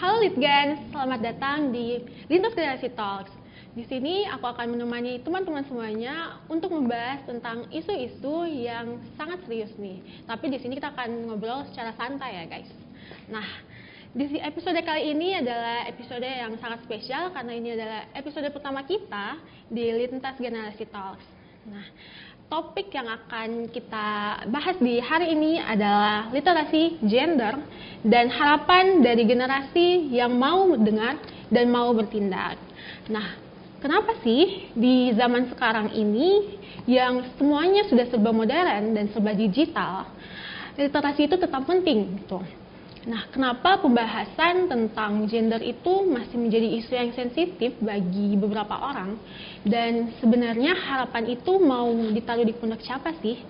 Halo Litgan, selamat datang di Lintas Generasi Talks. Di sini aku akan menemani teman-teman semuanya untuk membahas tentang isu-isu yang sangat serius nih. Tapi di sini kita akan ngobrol secara santai ya guys. Nah, di episode kali ini adalah episode yang sangat spesial karena ini adalah episode pertama kita di Lintas Generasi Talks. Nah, topik yang akan kita bahas di hari ini adalah literasi gender dan harapan dari generasi yang mau dengar dan mau bertindak. Nah, kenapa sih di zaman sekarang ini yang semuanya sudah serba modern dan serba digital, literasi itu tetap penting gitu. Nah, kenapa pembahasan tentang gender itu masih menjadi isu yang sensitif bagi beberapa orang? Dan sebenarnya harapan itu mau ditaruh di pundak siapa sih?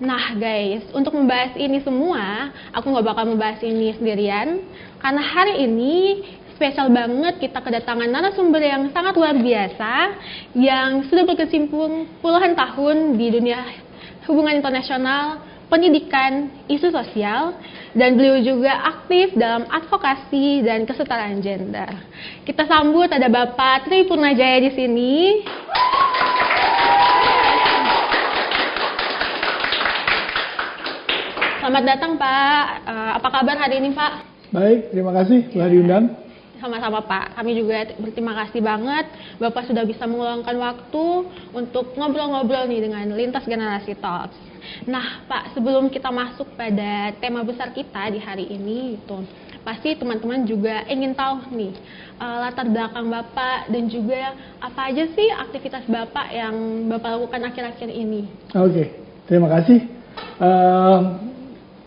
Nah guys, untuk membahas ini semua, aku nggak bakal membahas ini sendirian. Karena hari ini spesial banget kita kedatangan narasumber yang sangat luar biasa, yang sudah berkecimpung puluhan tahun di dunia hubungan internasional, pendidikan, isu sosial, dan beliau juga aktif dalam advokasi dan kesetaraan gender. Kita sambut ada Bapak Tri Purnajaya di sini. Selamat datang Pak. Apa kabar hari ini Pak? Baik, terima kasih telah diundang. Sama-sama Pak, kami juga berterima kasih banget Bapak sudah bisa meluangkan waktu untuk ngobrol-ngobrol nih dengan Lintas Generasi Talks. Nah Pak, sebelum kita masuk pada tema besar kita di hari ini itu, pasti teman-teman juga ingin tahu nih latar belakang Bapak dan juga apa aja sih aktivitas Bapak yang Bapak lakukan akhir-akhir ini. Oke, terima kasih.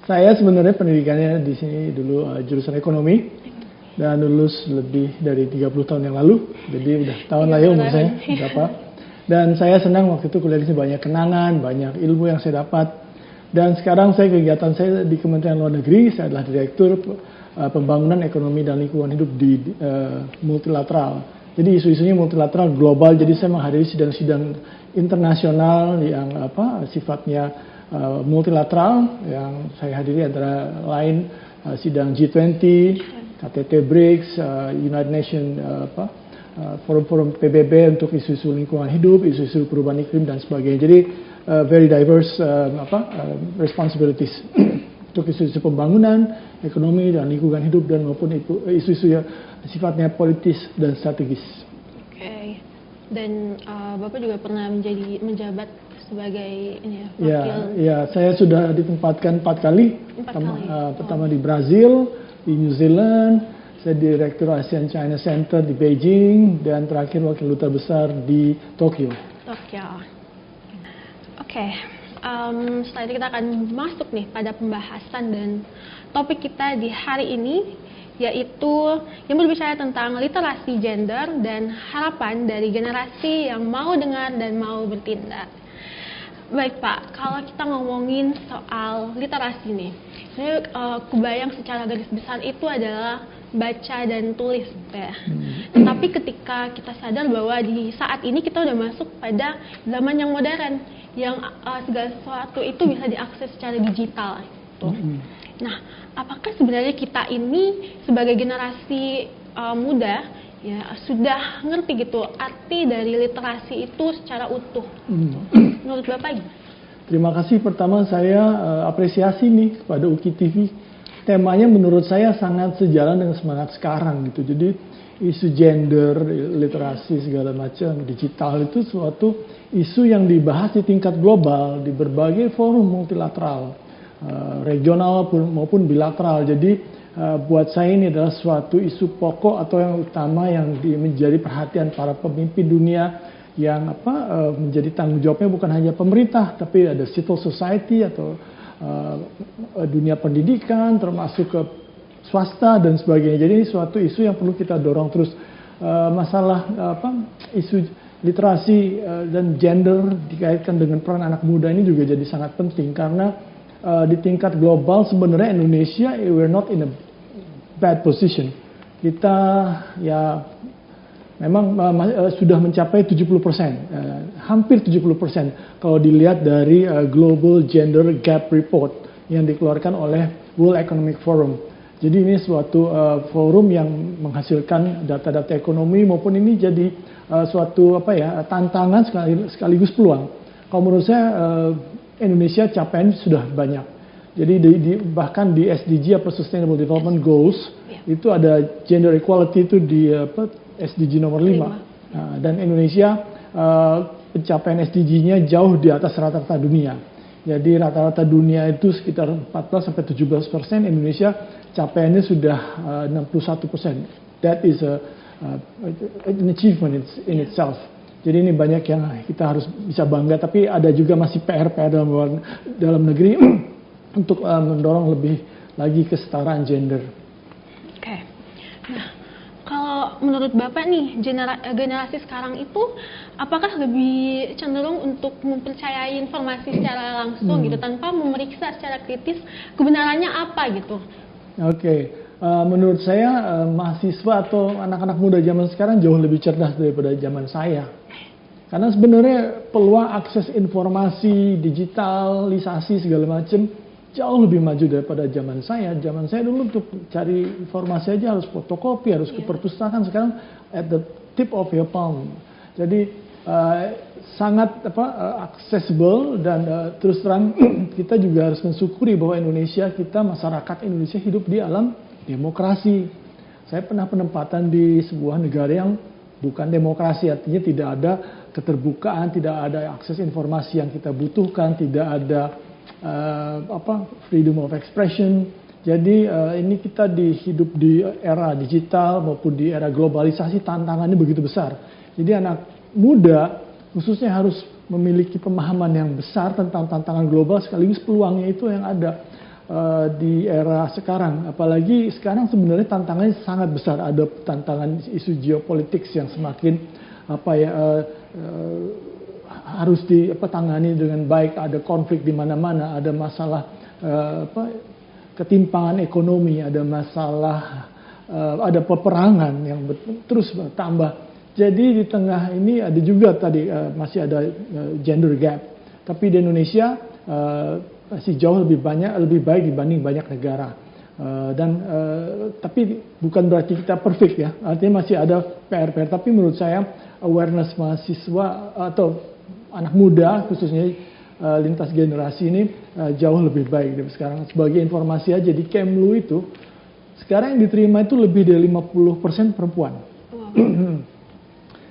Saya sebenarnya pendidikannya di sini dulu jurusan ekonomi. Dan lulus lebih dari 30 tahun yang lalu, jadi udah tahun lah ya umur saya berapa. Dan saya senang waktu itu kuliah di sini, banyak kenangan, banyak ilmu yang saya dapat. Dan sekarang kegiatan saya di Kementerian Luar Negeri, saya adalah Direktur Pembangunan Ekonomi dan Lingkungan Hidup di multilateral. Jadi isu-isunya multilateral global, jadi saya menghadiri sidang-sidang internasional yang sifatnya multilateral, yang saya hadiri antara lain sidang G20, KTT BRICS, United Nations, forum-forum PBB untuk isu-isu lingkungan hidup, isu-isu perubahan iklim dan sebagainya. Jadi very diverse responsibilities untuk isu-isu pembangunan, ekonomi dan lingkungan hidup dan maupun isu-isu yang sifatnya politis dan strategis. Oke. Dan Bapak juga pernah menjabat sebagai wakil. Ya, saya sudah ditempatkan 4 kali. Pertama di Brazil, di New Zealand, saya Direktur ASEAN China Center di Beijing, dan terakhir Wakil Duta Besar di Tokyo. Oke. Setelah itu kita akan masuk nih pada pembahasan dan topik kita di hari ini, yaitu yang berbicara tentang literasi gender dan harapan dari generasi yang mau dengar dan mau bertindak. Baik Pak, kalau kita ngomongin soal literasi nih, saya kebayang secara garis besar itu adalah baca dan tulis ya. Tetapi ketika kita sadar bahwa di saat ini kita udah masuk pada zaman yang modern, yang segala sesuatu itu bisa diakses secara digital gitu. Nah, apakah sebenarnya kita ini sebagai generasi muda ya sudah ngerti gitu arti dari literasi itu secara utuh? Menurut Bapak gimana? Terima kasih. Pertama saya apresiasi nih kepada UKI TV. Temanya menurut saya sangat sejalan dengan semangat sekarang gitu. Jadi isu gender, literasi segala macam, digital itu suatu isu yang dibahas di tingkat global di berbagai forum multilateral, regional maupun bilateral. Jadi buat saya ini adalah suatu isu pokok atau yang utama yang menjadi perhatian para pemimpin dunia, yang menjadi tanggung jawabnya bukan hanya pemerintah, tapi ada civil society atau dunia pendidikan, termasuk ke swasta dan sebagainya. Jadi suatu isu yang perlu kita dorong terus. Masalah isu literasi dan gender dikaitkan dengan peran anak muda ini juga jadi sangat penting, karena di tingkat global sebenarnya Indonesia we're not in a bad position. Kita ya memang sudah mencapai 70%, hampir 70% kalau dilihat dari Global Gender Gap Report yang dikeluarkan oleh World Economic Forum. Jadi ini suatu forum yang menghasilkan data-data ekonomi maupun ini jadi suatu tantangan sekaligus peluang. Kalau menurut saya Indonesia capaian sudah banyak. Jadi bahkan di SDG atau Sustainable Development Goals itu ada gender equality itu di SDG nomor 5. Nah, dan Indonesia pencapaian SDG-nya jauh di atas rata-rata dunia. Jadi rata-rata dunia itu sekitar 14-17%, Indonesia capaiannya sudah 61%. That is an achievement in itself. Jadi ini banyak yang kita harus bisa bangga, tapi ada juga masih PR dalam negeri untuk mendorong lebih lagi kesetaraan gender. Oke. Nah, kalau menurut Bapak nih, generasi sekarang itu apakah lebih cenderung untuk mempercayai informasi secara langsung gitu tanpa memeriksa secara kritis kebenarannya apa gitu? Oke. Menurut saya mahasiswa atau anak-anak muda zaman sekarang jauh lebih cerdas daripada zaman saya. Karena sebenarnya peluang akses informasi, digitalisasi segala macam jauh lebih maju daripada zaman saya. Zaman saya dulu untuk cari informasi aja harus fotokopi, harus ke perpustakaan. Sekarang at the tip of your palm. Jadi sangat accessible dan terus terang kita juga harus mensyukuri bahwa masyarakat Indonesia hidup di alam demokrasi. Saya pernah penempatan di sebuah negara yang bukan demokrasi, artinya tidak ada keterbukaan, tidak ada akses informasi yang kita butuhkan, tidak ada freedom of expression. Jadi ini kita hidup di era digital maupun di era globalisasi, tantangannya begitu besar. Jadi anak muda khususnya harus memiliki pemahaman yang besar tentang tantangan global sekaligus peluangnya itu yang ada di era sekarang. Apalagi sekarang sebenarnya tantangannya sangat besar. Ada tantangan isu geopolitik yang semakin harus ditangani dengan baik. Ada konflik di mana-mana, ada masalah ketimpangan ekonomi, ada masalah ada peperangan yang terus bertambah. Jadi di tengah ini ada juga tadi masih ada gender gap. Tapi di Indonesia masih jauh lebih baik dibanding banyak negara. Tapi bukan berarti kita perfect ya. Artinya masih ada PR-PR. Tapi menurut saya awareness mahasiswa atau anak muda khususnya lintas generasi ini jauh lebih baik dari sekarang. Sebagai informasi aja di Kemlu itu sekarang yang diterima itu lebih dari 50% perempuan.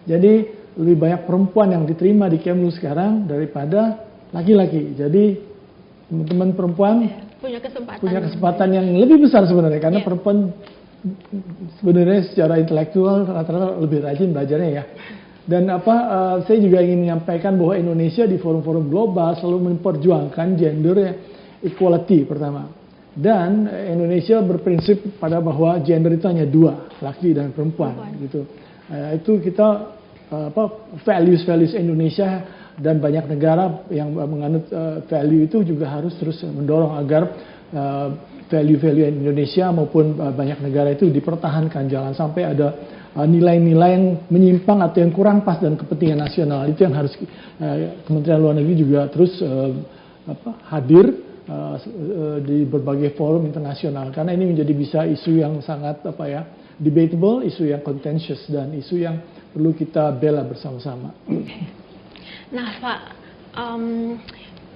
Jadi lebih banyak perempuan yang diterima di Kemlu sekarang daripada laki-laki. Jadi teman-teman perempuan punya kesempatan yang lebih besar sebenarnya karena perempuan sebenarnya secara intelektual rata-rata lebih rajin belajarnya ya. Dan saya juga ingin menyampaikan bahwa Indonesia di forum-forum global selalu memperjuangkan gender equality pertama. Dan Indonesia berprinsip pada bahwa gender itu hanya dua, laki dan perempuan. Gitu. Itu kita values Indonesia dan banyak negara yang menganut value itu juga harus terus mendorong agar value Indonesia maupun banyak negara itu dipertahankan. Jangan sampai ada nilai-nilai yang menyimpang atau yang kurang pas dan kepentingan nasional. Itu yang harus Kementerian Luar Negeri juga terus hadir di berbagai forum internasional. Karena ini menjadi bisa isu yang sangat debatable, isu yang contentious dan isu yang perlu kita bela bersama-sama. Nah Pak,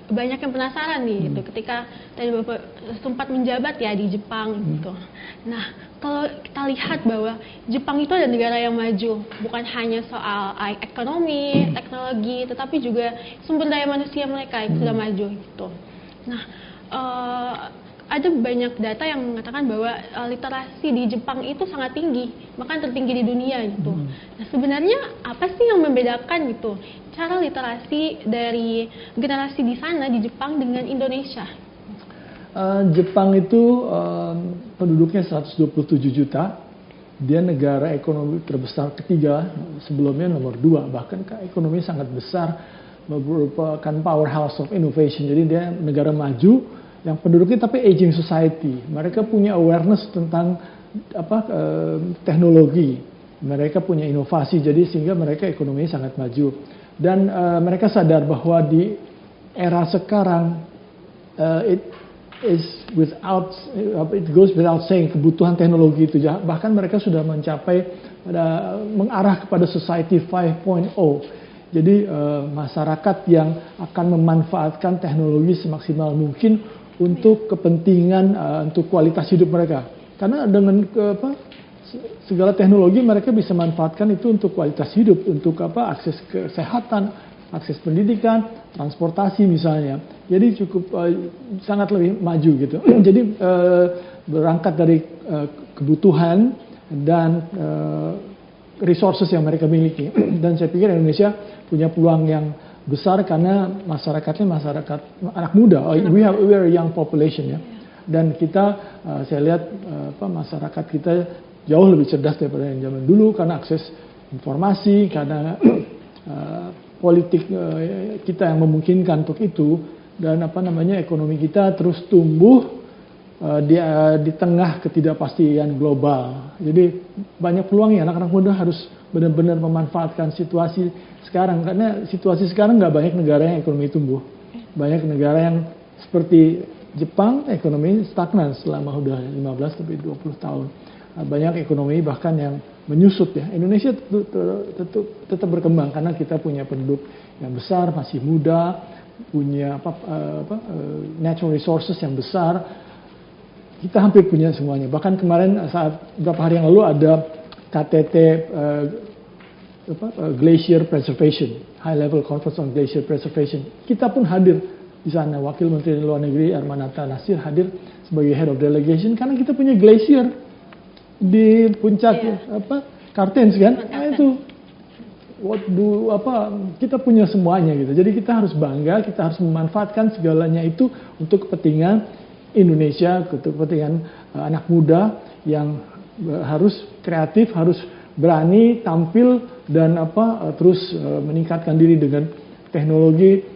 banyak yang penasaran nih gitu, ketika tadi Bapak sempat menjabat ya di Jepang gitu. Nah kalau kita lihat bahwa Jepang itu adalah negara yang maju, bukan hanya soal ekonomi, teknologi, tetapi juga sumber daya manusia mereka itu sudah maju gitu. Nah ada banyak data yang mengatakan bahwa literasi di Jepang itu sangat tinggi, bahkan tertinggi di dunia gitu. Nah sebenarnya apa sih yang membedakan gitu cara literasi dari generasi di sana di Jepang dengan Indonesia? Jepang itu penduduknya 127 juta, dia negara ekonomi terbesar ketiga, sebelumnya nomor 2, bahkan ekonominya sangat besar, merupakan powerhouse of innovation. Jadi dia negara maju yang penduduknya tapi aging society. Mereka punya awareness tentang teknologi, mereka punya inovasi, jadi sehingga mereka ekonominya sangat maju. Dan mereka sadar bahwa di era sekarang is without, it goes without saying, kebutuhan teknologi itu, bahkan mereka sudah mencapai mengarah kepada society 5.0. Jadi masyarakat yang akan memanfaatkan teknologi semaksimal mungkin untuk kepentingan, untuk kualitas hidup mereka. Karena dengan segala teknologi mereka bisa manfaatkan itu untuk kualitas hidup, untuk akses kesehatan, akses pendidikan, transportasi misalnya. Jadi cukup sangat lebih maju gitu. Jadi berangkat dari kebutuhan dan resources yang mereka miliki. Dan saya pikir Indonesia punya peluang yang besar karena masyarakatnya masyarakat anak muda. We are a young population ya. Dan kita saya lihat masyarakat kita jauh lebih cerdas daripada yang zaman dulu karena akses informasi, karena politik kita yang memungkinkan untuk itu, dan ekonomi kita terus tumbuh di tengah ketidakpastian global. Jadi banyak peluang ya, anak-anak muda harus benar-benar memanfaatkan situasi sekarang, karena situasi sekarang nggak banyak negara yang ekonomi tumbuh. Banyak negara yang seperti Jepang ekonomi stagnan selama udah 15 sampai 20 tahun. Banyak ekonomi bahkan yang menyusut ya. Indonesia tetap berkembang karena kita punya penduduk yang besar, masih muda, punya natural resources yang besar. Kita hampir punya semuanya. Bahkan kemarin saat beberapa hari yang lalu ada KTT Glacier Preservation, High Level Conference on Glacier Preservation. Kita pun hadir di sana. Wakil Menteri Luar Negeri Armanata Nasir hadir sebagai Head of Delegation karena kita punya glacier di puncak Kartens kan. Nah, itu kita punya semuanya gitu. Jadi kita harus bangga, kita harus memanfaatkan segalanya itu untuk kepentingan Indonesia, untuk kepentingan anak muda yang harus kreatif, harus berani tampil dan terus meningkatkan diri dengan teknologi.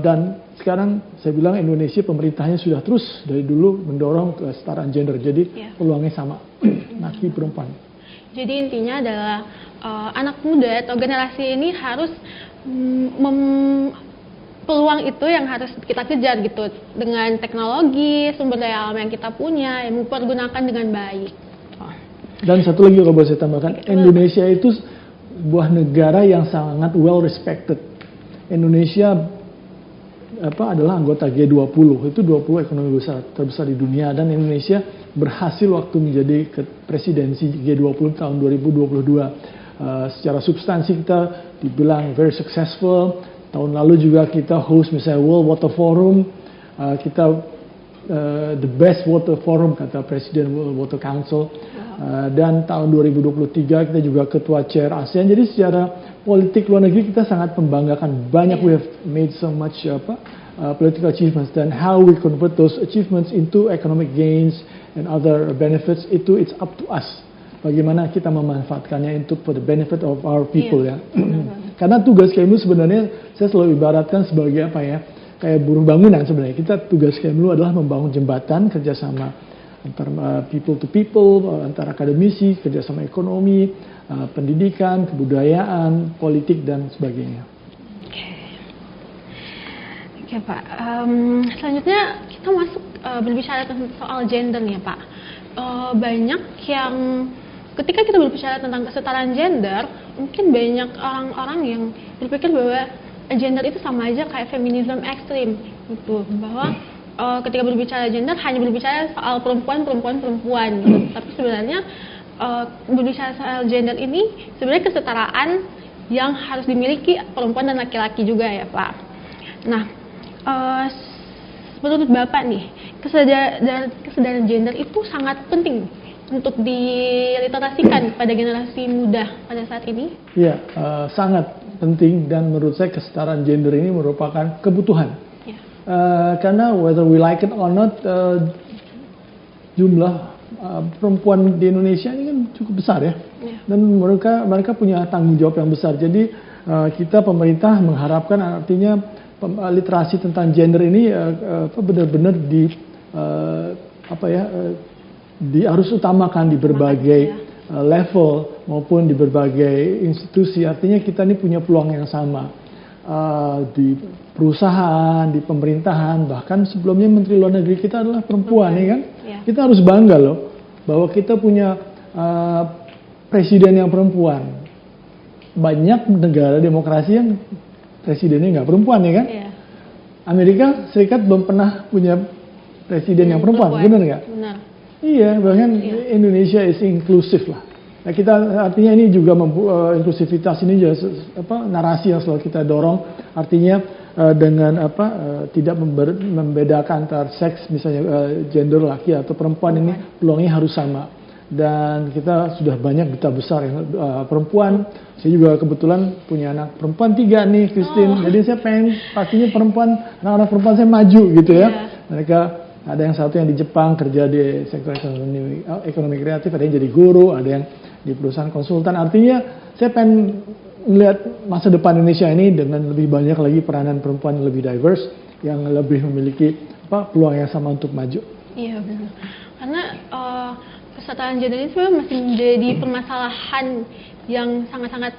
Dan sekarang saya bilang Indonesia pemerintahnya sudah terus dari dulu mendorong kesetaraan gender. Jadi peluangnya sama, laki perempuan. Jadi intinya adalah anak muda atau generasi ini harus peluang itu yang harus kita kejar gitu, dengan teknologi, sumber daya alam yang kita punya, yang mempergunakan dengan baik. Dan satu lagi kalau boleh saya tambahkan, Indonesia itu sebuah negara yang sangat well respected. Indonesia adalah anggota G20, itu 20 ekonomi terbesar di dunia, dan Indonesia berhasil waktu menjadi presidensi G20 tahun 2022. Secara substansi kita dibilang very successful. Tahun lalu juga kita host misalnya World Water Forum, kita the best water forum kata Presiden World Water Council, dan tahun 2023 kita juga ketua chair ASEAN. Jadi secara politik luar negeri kita sangat membanggakan, banyak we have made so much political achievements, dan how we convert those achievements into economic gains and other benefits, itu it's up to us. Bagaimana kita memanfaatkannya untuk for the benefit of our people ya. Karena tugas Kemlu sebenarnya saya selalu ibaratkan sebagai kayak buruh bangunan sebenarnya. Kita tugas Kemlu adalah membangun jembatan kerjasama antara people to people, antara akademisi, kerjasama ekonomi, pendidikan, kebudayaan, politik dan sebagainya. Oke Pak, selanjutnya kita masuk berbicara tentang soal gender nih Pak. Banyak yang ketika kita berbicara tentang kesetaraan gender, mungkin banyak orang-orang yang berpikir bahwa gender itu sama aja kayak feminisme ekstrim gitu, bahwa ketika berbicara gender hanya berbicara soal perempuan gitu. Tapi sebenarnya berbicara soal gender ini sebenarnya kesetaraan yang harus dimiliki perempuan dan laki-laki juga ya Pak. Nah, menurut Bapak nih, kesadaran gender itu sangat penting untuk diliterasikan pada generasi muda pada saat ini? Iya, sangat penting, dan menurut saya kesetaraan gender ini merupakan kebutuhan. Ya. Karena whether we like it or not, jumlah perempuan di Indonesia ini kan cukup besar ya. Dan mereka punya tanggung jawab yang besar. Jadi kita pemerintah mengharapkan, artinya literasi tentang gender ini benar-benar harus utamakan di berbagai level maupun di berbagai institusi. Artinya kita ini punya peluang yang sama. di perusahaan, di pemerintahan, bahkan sebelumnya Menteri Luar Negeri kita adalah perempuan, ya kan? Ya. Kita harus bangga loh bahwa kita punya presiden yang perempuan. Banyak negara demokrasi yang presidennya nggak perempuan, ya kan? Ya. Amerika Serikat belum pernah punya presiden yang perempuan, benar nggak? Benar. Iya, bahkan Indonesia is inklusif lah. Nah, kita artinya ini juga inklusivitas ini juga narasi yang selalu kita dorong. Artinya dengan tidak membedakan antar seks, misalnya gender laki atau perempuan, ini peluangnya harus sama. Dan kita sudah banyak duta besar yang perempuan. Saya juga kebetulan punya anak perempuan 3 nih, Christine. Jadi saya pengen pastinya anak-anak perempuan saya maju gitu ya. Mereka ada yang satu yang di Jepang kerja di sektor ekonomi kreatif, ada yang jadi guru, ada yang di perusahaan konsultan. Artinya saya pengen melihat masa depan Indonesia ini dengan lebih banyak lagi peranan perempuan yang lebih diverse, yang lebih memiliki peluang yang sama untuk maju. Iya benar. Karena kesetaraan gender ini sebenarnya masih menjadi permasalahan yang sangat-sangat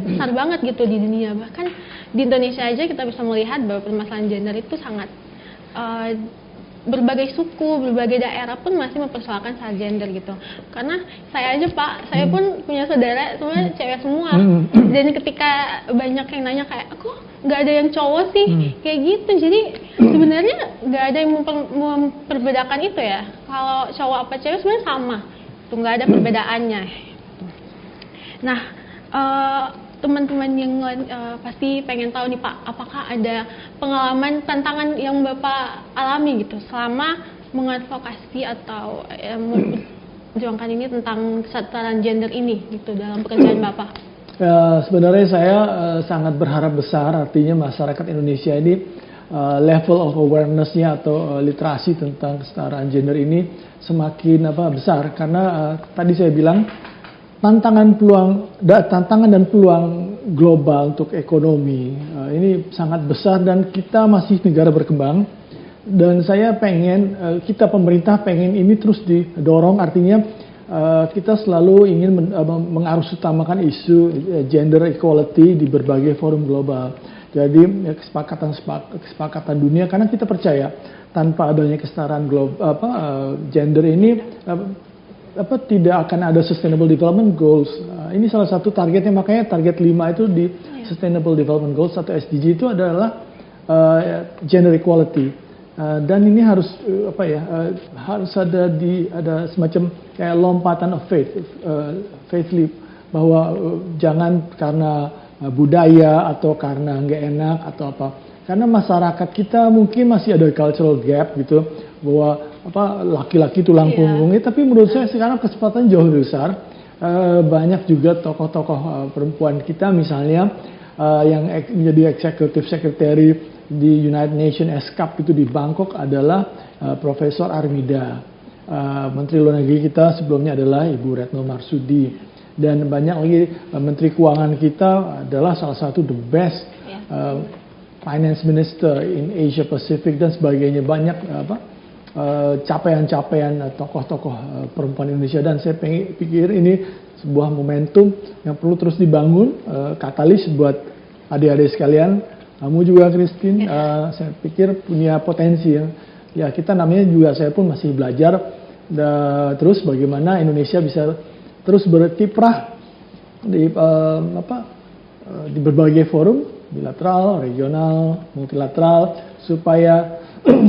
besar banget gitu di dunia. Bahkan di Indonesia aja kita bisa melihat bahwa permasalahan gender itu sangat berbagai suku, berbagai daerah pun masih mempersoalkan soal gender gitu. Karena saya aja Pak, saya pun punya saudara semuanya cewek semua. Dan ketika banyak yang nanya kayak, kok nggak ada yang cowok sih, kayak gitu. Jadi sebenarnya nggak ada yang memperbedakan itu ya. Kalau cowok apa cewek sebenarnya sama, tuh nggak ada perbedaannya. Nah, teman-teman yang pasti pengen tahu nih Pak, apakah ada pengalaman tantangan yang Bapak alami gitu selama mengadvokasi atau memperjuangkan ini tentang kesetaraan gender ini gitu dalam pekerjaan Bapak? Sebenarnya saya sangat berharap besar, artinya masyarakat Indonesia ini level of awareness-nya atau literasi tentang kesetaraan gender ini semakin besar, karena tadi saya bilang tantangan dan peluang global untuk ekonomi ini sangat besar dan kita masih negara berkembang, dan saya pengen kita pemerintah pengen ini terus didorong, artinya kita selalu ingin mengarus utamakan isu gender equality di berbagai forum global. Jadi kesepakatan dunia, karena kita percaya tanpa adanya kesetaraan gender ini tidak akan ada Sustainable Development Goals. Ini salah satu targetnya, makanya target 5 itu di Sustainable Development Goals atau SDG itu adalah gender equality. Dan ini harus harus ada semacam kayak lompatan of faith leap, bahwa jangan karena budaya atau karena nggak enak atau apa. Karena masyarakat kita mungkin masih ada cultural gap gitu, bahwa laki-laki tulang punggungnya, tapi menurut saya sekarang kesempatan jauh lebih besar. Banyak juga tokoh-tokoh perempuan kita misalnya yang menjadi executive secretary di United Nations ESCAP itu di Bangkok adalah Profesor Armida. Menteri Luar Negeri kita sebelumnya adalah Ibu Retno Marsudi, dan banyak lagi Menteri Keuangan kita adalah salah satu the best Finance Minister in Asia Pacific dan sebagainya. Banyak capaian-capaian tokoh-tokoh perempuan Indonesia, dan saya pikir ini sebuah momentum yang perlu terus dibangun, katalis buat adik-adik sekalian. Kamu juga Christine, saya pikir punya potensi ya kita namanya juga, saya pun masih belajar terus bagaimana Indonesia bisa terus berkiprah di berbagai forum bilateral, regional, multilateral, supaya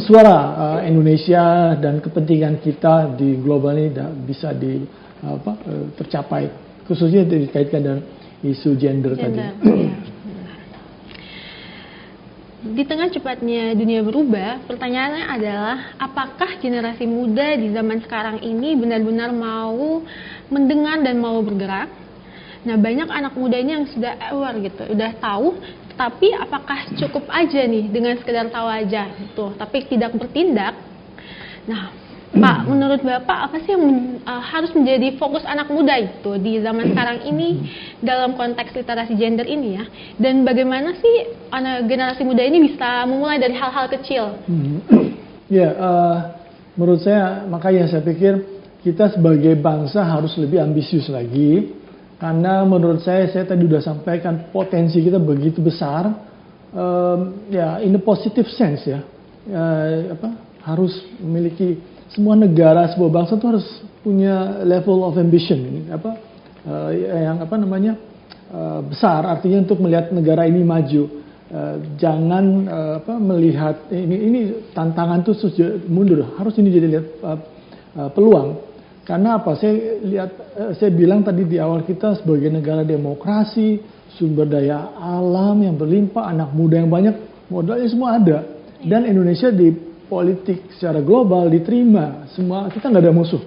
suara Indonesia dan kepentingan kita di global ini bisa tercapai, khususnya dikaitkan dengan isu gender tadi. Di tengah cepatnya dunia berubah, pertanyaannya adalah apakah generasi muda di zaman sekarang ini benar-benar mau mendengar dan mau bergerak? Nah, banyak anak muda ini yang sudah aware gitu, udah tahu, tapi apakah cukup aja nih dengan sekedar tahu aja gitu, tapi tidak bertindak? Nah, Pak, menurut Bapak apa sih yang harus menjadi fokus anak muda itu di zaman sekarang ini dalam konteks literasi gender ini ya? Dan bagaimana sih generasi muda ini bisa memulai dari hal-hal kecil? Menurut saya makanya saya pikir kita sebagai bangsa harus lebih ambisius lagi Karena menurut saya tadi sudah sampaikan potensi kita begitu besar, ya in a positive sense ya, harus memiliki semua negara, sebuah bangsa itu harus punya level of ambition, besar, artinya untuk melihat negara ini maju. Jangan melihat ini tantangan tuh mundur, harus ini jadi lihat peluang. Karena apa? Saya bilang tadi di awal, kita sebagai negara demokrasi, sumber daya alam yang berlimpah, anak muda yang banyak, modalnya semua ada. Dan Indonesia di politik secara global diterima semua, kita nggak ada musuh.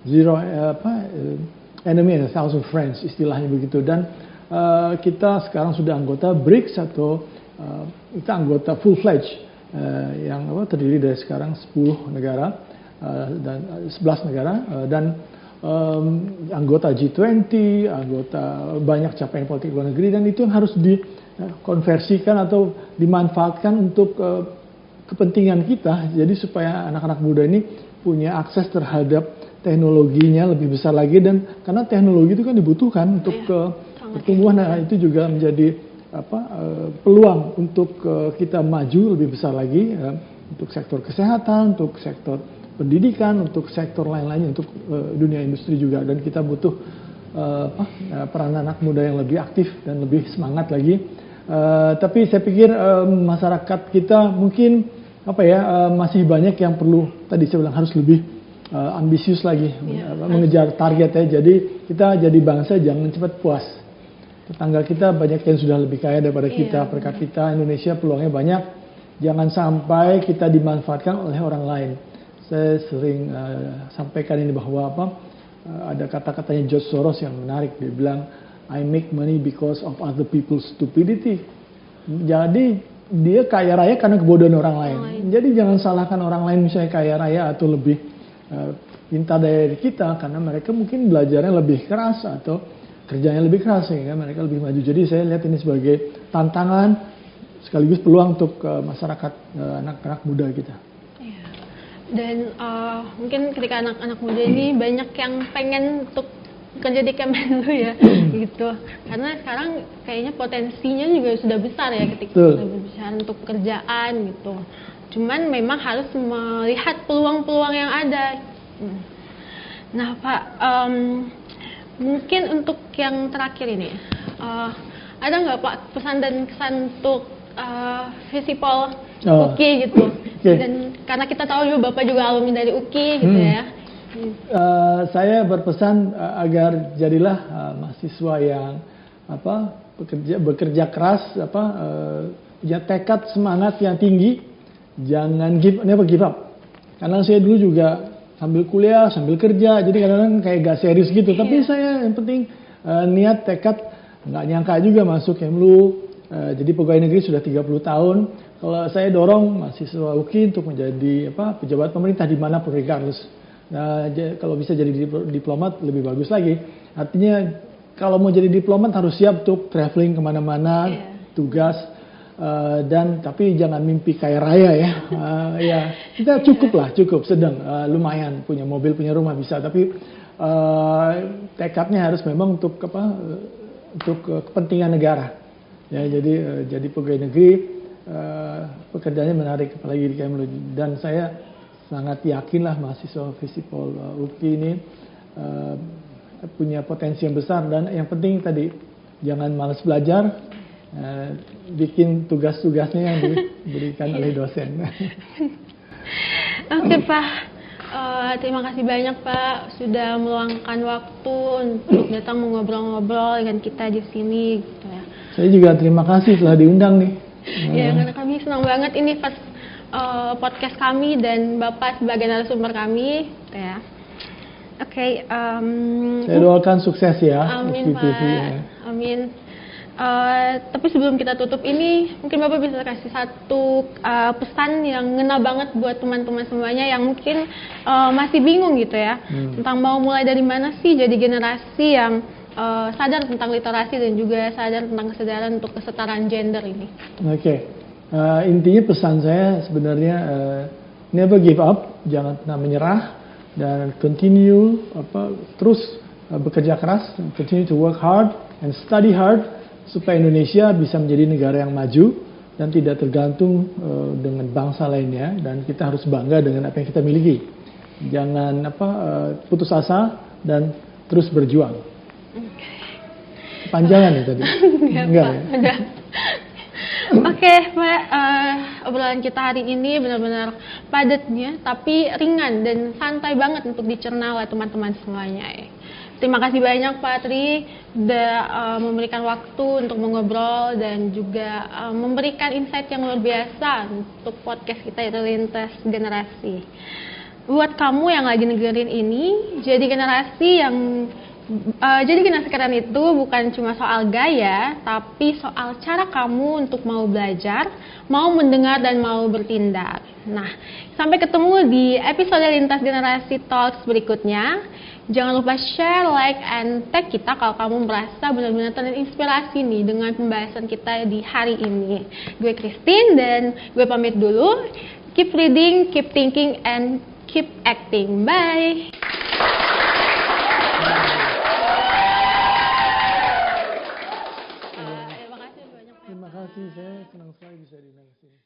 Zero enemy and a thousand friends, istilahnya begitu. Dan kita sekarang sudah anggota BRICS atau kita anggota full-fledged yang terdiri dari sekarang 10 negara dan 11 negara dan anggota G20, anggota banyak capaian politik luar negeri, dan itu yang harus dikonversikan atau dimanfaatkan untuk kepentingan kita. Jadi supaya anak-anak muda ini punya akses terhadap teknologinya lebih besar lagi, dan karena teknologi itu kan dibutuhkan untuk pertumbuhan, itu juga menjadi peluang untuk kita maju lebih besar lagi untuk sektor kesehatan, untuk sektor pendidikan, untuk sektor lain-lainnya, untuk dunia industri juga. Dan kita butuh peran anak muda yang lebih aktif dan lebih semangat lagi. Tapi saya pikir masyarakat kita mungkin masih banyak yang perlu, tadi saya bilang harus lebih ambisius lagi mengejar target ya. Jadi kita jadi bangsa jangan cepat puas. Tetangga kita banyak yang sudah lebih kaya daripada kita, per kapita Indonesia peluangnya banyak. Jangan sampai kita dimanfaatkan oleh orang lain. Saya sering sampaikan ini bahwa ada kata-katanya George Soros yang menarik. Dia bilang, I make money because of other people's stupidity. Jadi dia kaya raya karena kebodohan orang lain. Jadi jangan salahkan orang lain misalnya kaya raya atau lebih pintar dari kita, karena mereka mungkin belajarnya lebih keras atau kerjanya lebih keras sehingga mereka lebih maju. Jadi saya lihat ini sebagai tantangan sekaligus peluang untuk masyarakat, anak-anak muda kita. Iya. Dan mungkin ketika anak-anak muda ini banyak yang pengen untuk kerja di Kemenlu ya, gitu. Karena sekarang kayaknya potensinya juga sudah besar ya ketika kita berbicara untuk pekerjaan gitu. Cuman memang harus melihat peluang-peluang yang ada. Nah Pak, mungkin untuk yang terakhir ini, ada nggak Pak pesan dan kesan untuk Visipol UKI gitu? Dan karena kita tahu juga Bapak juga alumni dari UKI gitu ya. Saya berpesan agar jadilah mahasiswa yang bekerja keras, punya tekad, semangat yang tinggi, jangan never give up. Karena saya dulu juga sambil kuliah, sambil kerja, jadi kadang-kadang kayak gak serius gitu. Tapi saya yang penting niat, tekad, nggak nyangka juga masuk Kemlu, jadi pegawai negeri sudah 30 tahun. Kalau saya dorong mahasiswa UKI untuk menjadi pejabat pemerintah dimanapun regardless. Nah, kalau bisa jadi diplomat lebih bagus lagi. Artinya kalau mau jadi diplomat harus siap untuk traveling kemana-mana, tugas. Dan tapi jangan mimpi kaya raya ya. Ya kita cukup sedang, lumayan punya mobil, punya rumah bisa, tapi tekadnya harus memang untuk kepentingan negara. Ya jadi pegawai negeri, pekerjaannya menarik apalagi di Kemlu, dan saya sangat yakinlah mahasiswa Visipol UKI ini punya potensi yang besar, dan yang penting tadi jangan malas belajar. Bikin tugas-tugasnya yang diberikan oleh dosen. Oke Pak, terima kasih banyak Pak sudah meluangkan waktu untuk datang mengobrol-ngobrol dengan kita di sini. Gitu ya. Saya juga terima kasih telah diundang nih. Ya, karena kami senang banget ini pas podcast kami dan Bapak sebagai narasumber kami. Gitu ya. Oke. Saya doakan sukses ya. Amin Pak. Ya. Amin. Tapi sebelum kita tutup ini, mungkin Bapak bisa kasih satu pesan yang ngena banget buat teman-teman semuanya yang mungkin masih bingung gitu ya, tentang mau mulai dari mana sih jadi generasi yang sadar tentang literasi dan juga sadar tentang kesadaran untuk kesetaraan gender ini. Oke. Intinya pesan saya sebenarnya never give up, jangan pernah menyerah, dan continue terus bekerja keras, continue to work hard and study hard supaya Indonesia bisa menjadi negara yang maju dan tidak tergantung dengan bangsa lainnya, dan kita harus bangga dengan apa yang kita miliki. Jangan putus asa dan terus berjuang. Panjangan ya tadi? Enggak ya? Udah. Oke, Mbak, obrolan kita hari ini benar-benar padatnya, tapi ringan dan santai banget untuk dicerna oleh teman-teman semuanya. Terima kasih banyak Pak Tri sudah memberikan waktu untuk mengobrol dan juga memberikan insight yang luar biasa untuk podcast kita, yaitu Lintas Generasi. Buat kamu yang lagi dengerin ini, jadi generasi keren itu bukan cuma soal gaya, tapi soal cara kamu untuk mau belajar, mau mendengar, dan mau bertindak. Nah, sampai ketemu di episode Lintas Generasi Talks berikutnya. Jangan lupa share, like, and tag kita kalau kamu merasa benar-benar terinspirasi nih dengan pembahasan kita di hari ini. Gue Christine dan gue pamit dulu. Keep reading, keep thinking, and keep acting. Bye! Terima kasih, saya senang sekali bisa diundang ke sini.